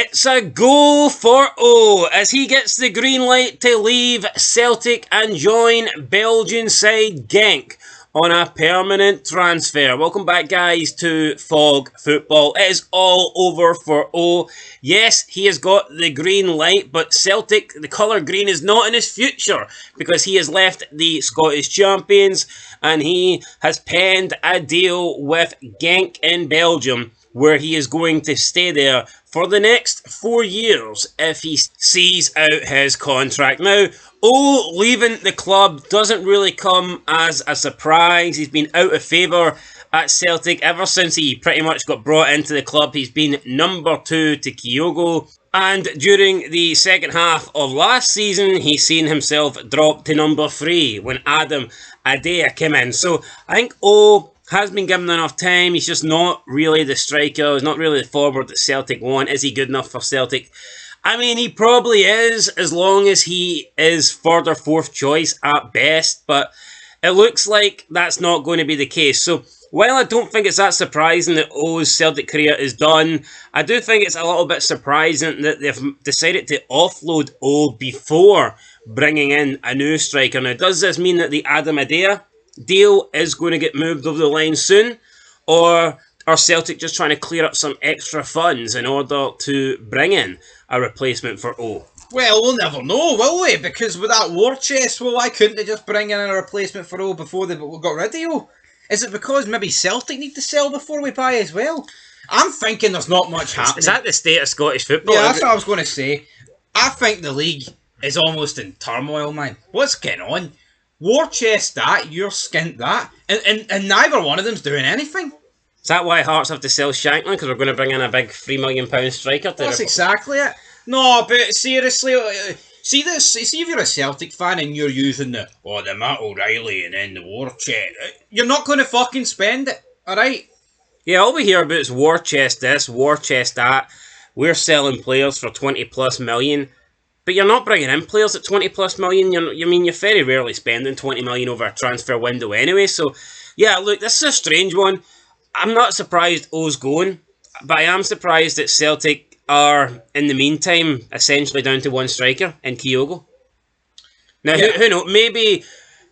It's a goal for O as he gets the green light to leave Celtic and join Belgian side Genk on a permanent transfer. Welcome back, guys, to Fog Football. It is all over for O. Yes, he has got the green light, but Celtic, the colour green, is not in his future because he has left the Scottish champions and he has penned a deal with Genk in Belgium where he is going to stay there for the next 4 years if he sees out his contract. Now, O leaving the club doesn't really come as a surprise. He's been out of favour at Celtic ever since he pretty much got brought into the club. He's been number 2 to Kyogo. And during the second half of last season, he's seen himself drop to number 3 when Adam Adea came in. So I think O has been given enough time. He's just not really the striker. He's not really the forward that Celtic want. Is he good enough for Celtic? I mean, he probably is, as long as he is third or fourth choice at best. But it looks like that's not going to be the case. So while I don't think it's that surprising that O's Celtic career is done, I do think it's a little bit surprising that they've decided to offload O before bringing in a new striker. Now, does this mean that the Adam Adea deal is going to get moved over the line soon, or are Celtic just trying to clear up some extra funds in order to bring in a replacement for O? Well, we'll never know, will we? Because with that war chest, well, why couldn't they just bring in a replacement for O before they got rid of O? Is it because maybe Celtic need to sell before we buy as well? I'm thinking there's not much happening. Is that the state of Scottish football? Yeah, that's what I was going to say. I think the league is almost in turmoil, man. What's going on? War chest that, you're skint that, and neither one of them's doing anything. Is that why Hearts have to sell Shankland? Because we're going to bring in a big £3 million striker? That's exactly it. No, but seriously, see this. See if you're a Celtic fan and you're using the Matt O'Reilly and then the war chest. You're not going to fucking spend it, alright? Yeah, all we hear about is war chest this, war chest that. We're selling players for 20 plus million. But you're not bringing in players at 20 plus million. You're very rarely spending 20 million over a transfer window anyway. So, yeah, look, this is a strange one. I'm not surprised O's going, but I am surprised that Celtic are, in the meantime, essentially down to one striker in Kyogo. Now, yeah. Who knows?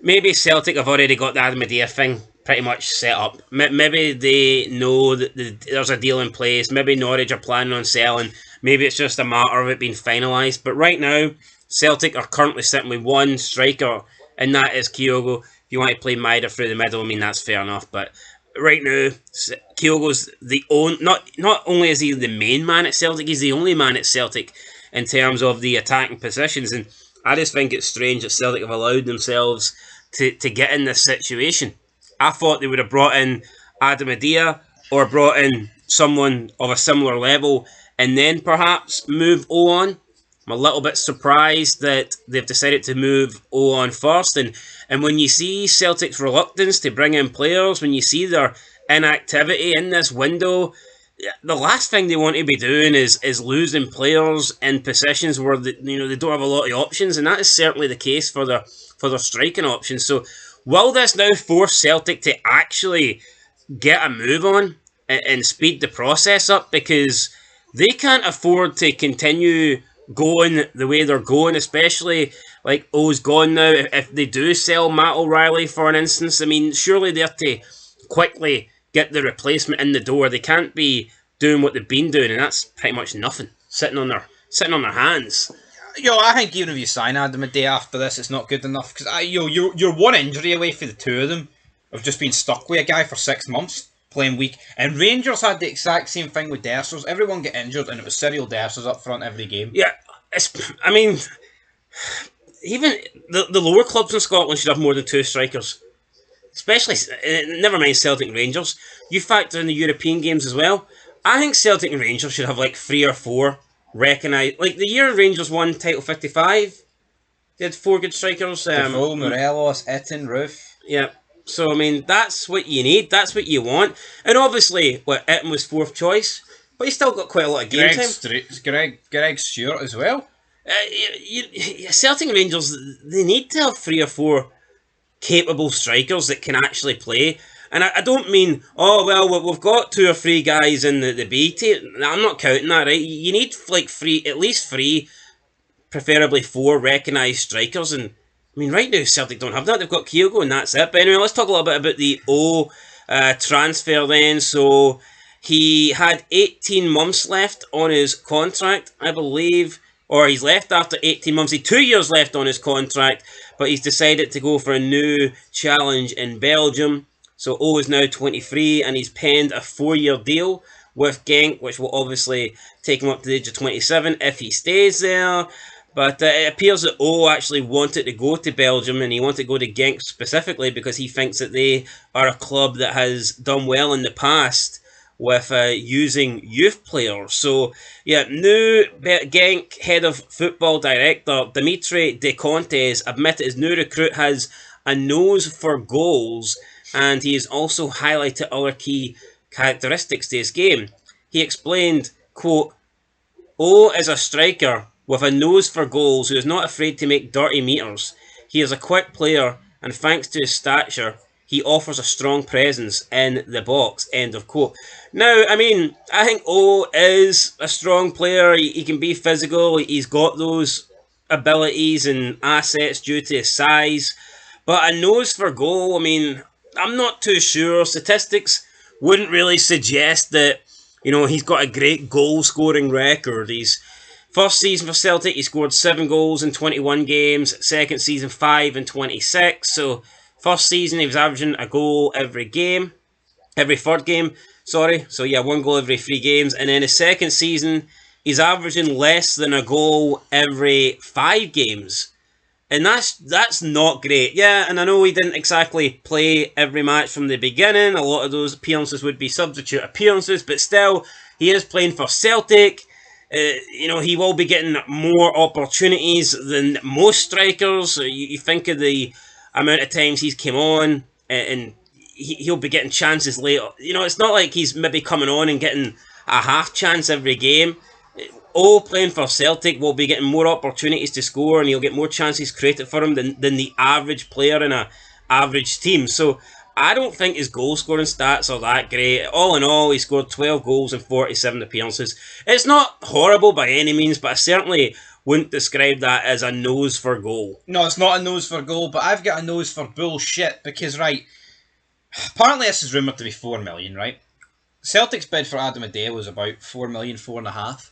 Maybe Celtic have already got the Adam Adea thing pretty much set up. Maybe they know that there's a deal in place. Maybe Norwich are planning on selling. Maybe it's just a matter of it being finalised. But right now, Celtic are currently sitting with one striker, and that is Kyogo. If you want to play Maida through the middle, I mean, that's fair enough. But right now, Kyogo's the only... Not only is he the main man at Celtic, he's the only man at Celtic in terms of the attacking positions. And I just think it's strange that Celtic have allowed themselves to get in this situation. I thought they would have brought in Adam Adea or brought in someone of a similar level and then perhaps move O on. I'm a little bit surprised that they've decided to move O on first. And when you see Celtic's reluctance to bring in players, when you see their inactivity in this window, the last thing they want to be doing is losing players in positions where they don't have a lot of options, and that is certainly the case for their striking options. So will this now force Celtic to actually get a move on and speed the process up? Because they can't afford to continue going the way they're going, especially like O's gone now. If they do sell Matt O'Reilly, for an instance, I mean, surely they're to quickly get the replacement in the door. They can't be doing what they've been doing, and that's pretty much nothing. Sitting on their hands. I think even if you sign Adam a day after this, it's not good enough. Because you're one injury away for the two of them of just being stuck with a guy for 6 months playing weak. And Rangers had the exact same thing with Dessers. Everyone get injured, and it was Cyril Dessers up front every game. Yeah, even the lower clubs in Scotland should have more than 2 strikers. Especially, never mind Celtic and Rangers. You factor in the European games as well. I think Celtic and Rangers should have like 3 or 4 recognised. Like the year Rangers won Title 55, they had 4 good strikers. Defoe, Morelos, Itten, Roof. Yeah. So, I mean, that's what you need. That's what you want. And obviously, Itten was 4th choice, but he still got quite a lot of game time. Greg Stewart as well. Celtic and Rangers, they need to have 3 or 4 capable strikers that can actually play. And I don't mean, oh, well, we've got 2 or 3 guys in the B team. I'm not counting that, right? You need like at least 3, preferably 4 recognised strikers. And I mean, right now, Celtic don't have that. They've got Kyogo and that's it. But anyway, let's talk a little bit about the transfer then. So he had 18 months left on his contract, I believe. Or he's left after 18 months. He 2 years left on his contract, but he's decided to go for a new challenge in Belgium. So O is now 23, and he's penned a 4-year deal with Genk, which will obviously take him up to the age of 27 if he stays there. But it appears that O actually wanted to go to Belgium, and he wanted to go to Genk specifically because he thinks that they are a club that has done well in the past with using youth players. So, yeah, new Genk head of football director Dimitri Descontes admitted his new recruit has a nose for goals, and he has also highlighted other key characteristics to his game. He explained, quote, O is a striker with a nose for goals who is not afraid to make dirty meters. He is a quick player, and thanks to his stature, he offers a strong presence in the box. End of quote. Now, I mean, I think O is a strong player. He can be physical. He's got those abilities and assets due to his size. But a nose for goal, I mean, I'm not too sure. Statistics wouldn't really suggest that, he's got a great goal-scoring record. He's first season for Celtic, he scored 7 goals in 21 games. Second season, 5 in 26. So, first season, he was averaging a goal every third game, sorry. So, yeah, 1 goal every 3 games. And then his second season, he's averaging less than a goal every 5 games. And that's not great. Yeah, and I know he didn't exactly play every match from the beginning. A lot of those appearances would be substitute appearances, but still, he is playing for Celtic. He will be getting more opportunities than most strikers. You think of the amount of times he's came on, and he'll be getting chances later. It's not like he's maybe coming on and getting a half chance every game. Playing for Celtic will be getting more opportunities to score, and he'll get more chances created for him than the average player in a average team. So I don't think his goal scoring stats are that great. All in all, he scored 12 goals in 47 appearances. It's not horrible by any means, but I certainly wouldn't describe that as a nose for goal. No, it's not a nose for goal, but I've got a nose for bullshit because, right, apparently this is rumoured to be 4 million, right? Celtic's bid for Adam Adair was about 4 million, 4.5.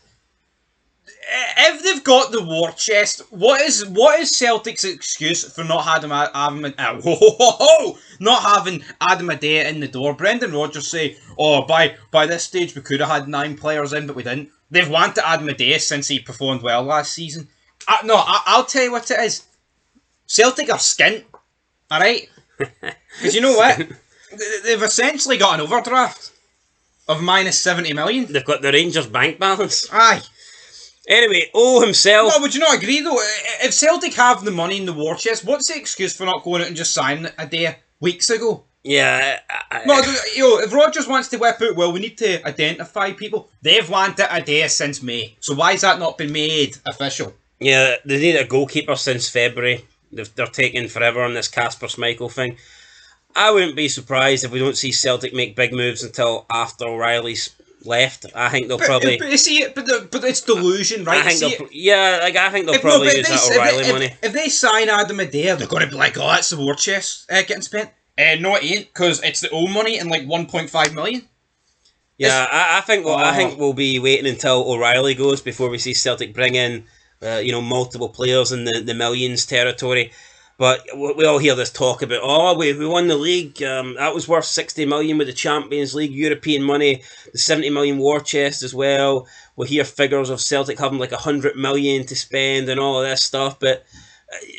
If they've got the war chest, what is Celtic's excuse for not having Adam Adair in the door? Brendan Rodgers say, by this stage we could have had 9 players in, but we didn't. They've wanted Adam Adair since he performed well last season. I'll tell you what it is. Celtic are skint, alright? Because you know what? They've essentially got an overdraft of minus 70 million. They've got the Rangers bank balance. Aye. Anyway, himself... No, would you not agree though? If Celtic have the money in the war chest, what's the excuse for not going out and just signing Adair weeks ago? Yeah. If Rodgers wants to whip out, we need to identify people. They've wanted Adair since May. So why has that not been made official? Yeah, they need a goalkeeper since February. They're taking forever on this Kasper Schmeichel thing. I wouldn't be surprised if we don't see Celtic make big moves until after O'Reilly's left. I think they'll probably... But it's delusion, right? I think they'll probably use that O'Reilly money. If they sign Adam Adair, they're going to be like, oh, that's the war chest getting spent. No, it ain't, because it's the old money in like 1.5 million. Yeah, I think we'll be waiting until O'Reilly goes before we see Celtic bring in multiple players in the millions territory. But we all hear this talk about, we won the league, that was worth 60 million with the Champions League, European money, the 70 million war chest as well. We hear figures of Celtic having like 100 million to spend and all of this stuff, but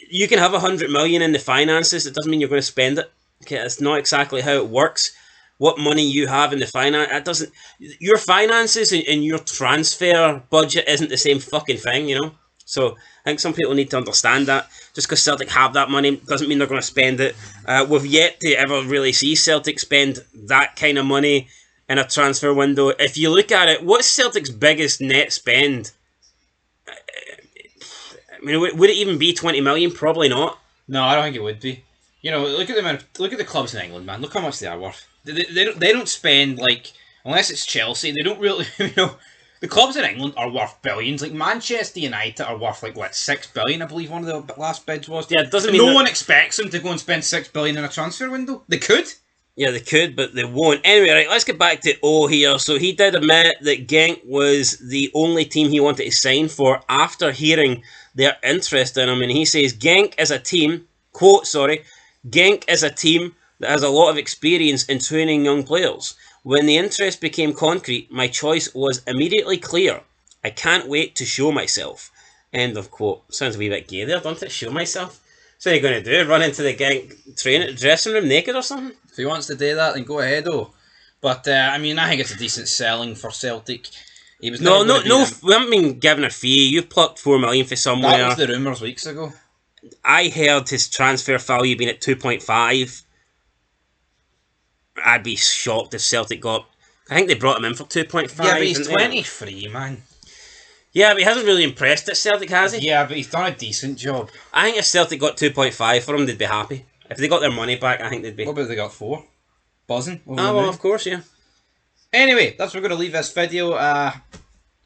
you can have 100 million in the finances, it doesn't mean you're going to spend it. Okay, that's not exactly how it works. What money you have in the finance, your finances and your transfer budget isn't the same fucking thing, So I think some people need to understand that. Just because Celtic have that money doesn't mean they're going to spend it. We've yet to ever really see Celtic spend that kind of money in a transfer window. If you look at it, what's Celtic's biggest net spend? I mean, would it even be 20 million? Probably not. No, I don't think it would be. You know, look at look at the clubs in England, man. Look how much they are worth. They don't spend like, unless it's Chelsea. They don't really. You know, the clubs in England are worth billions. Like Manchester United are worth like what, 6 billion, I believe one of the last bids was. Yeah, it doesn't mean no that... one expects them to go and spend 6 billion in a transfer window. They could. Yeah, they could, but they won't. Anyway, right, let's get back to O here. So he did admit that Genk was the only team he wanted to sign for after hearing their interest in him. And he says, Genk is a team, quote, sorry, Genk is a team that has a lot of experience in training young players. When the interest became concrete, my choice was immediately clear. I can't wait to show myself. End of quote. Sounds a wee bit gay there, doesn't it? Show myself? So what are you going to do? Run into the Genk dressing room naked or something? If he wants to do that, then go ahead, though. But I mean, I think it's a decent selling for Celtic. He was no. We haven't been given a fee. You've plucked 4 million for somewhere. That was the rumours weeks ago. I heard his transfer value being at 2.5. I'd be shocked if Celtic got... I think they brought him in for 2.5. Yeah, but he's 23, man. Yeah, but he hasn't really impressed at Celtic, has he? Yeah, but he's done a decent job. I think if Celtic got 2.5 for him, they'd be happy. If they got their money back, I think they'd be... What about if they got 4? Buzzing? Oh, well, of course, yeah. Anyway, that's where we're going to leave this video. I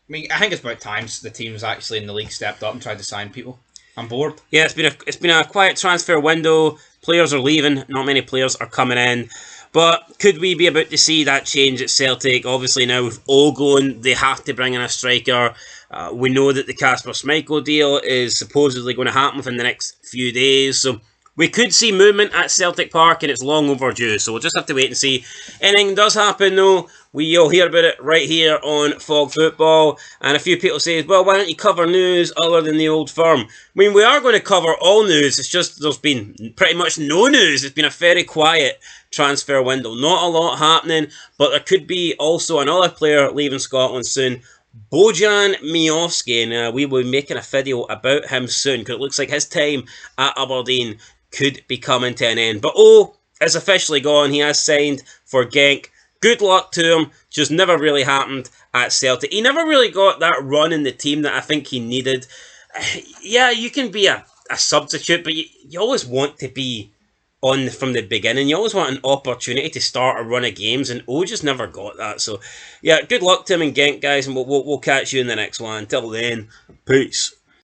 mean, I think it's about time the teams actually in the league stepped up and tried to sign people. I'm bored. Yeah, it's been a quiet transfer window. Players are leaving. Not many players are coming in. But could we be about to see that change at Celtic? Obviously now with O going, they have to bring in a striker. We know that the Kasper Schmeichel deal is supposedly going to happen within the next few days. So we could see movement at Celtic Park, and it's long overdue. So we'll just have to wait and see. Anything does happen, though, you'll hear about it right here on Fog Football. And a few people say, well, why don't you cover news other than the Old Firm? I mean, we are going to cover all news. It's just there's been pretty much no news. It's been a very quiet transfer window. Not a lot happening, but there could be also another player leaving Scotland soon. Bojan Miovski, and we will be making a video about him soon, because it looks like his time at Aberdeen could be coming to an end. But is officially gone. He has signed for Genk. Good luck to him. Just never really happened at Celtic. He never really got that run in the team that I think he needed. Yeah, you can be a substitute, but you always want to be on from the beginning. You always want an opportunity to start a run of games, and just never got that. So, yeah, good luck to him in Genk, guys, and we'll catch you in the next one. Until then, peace.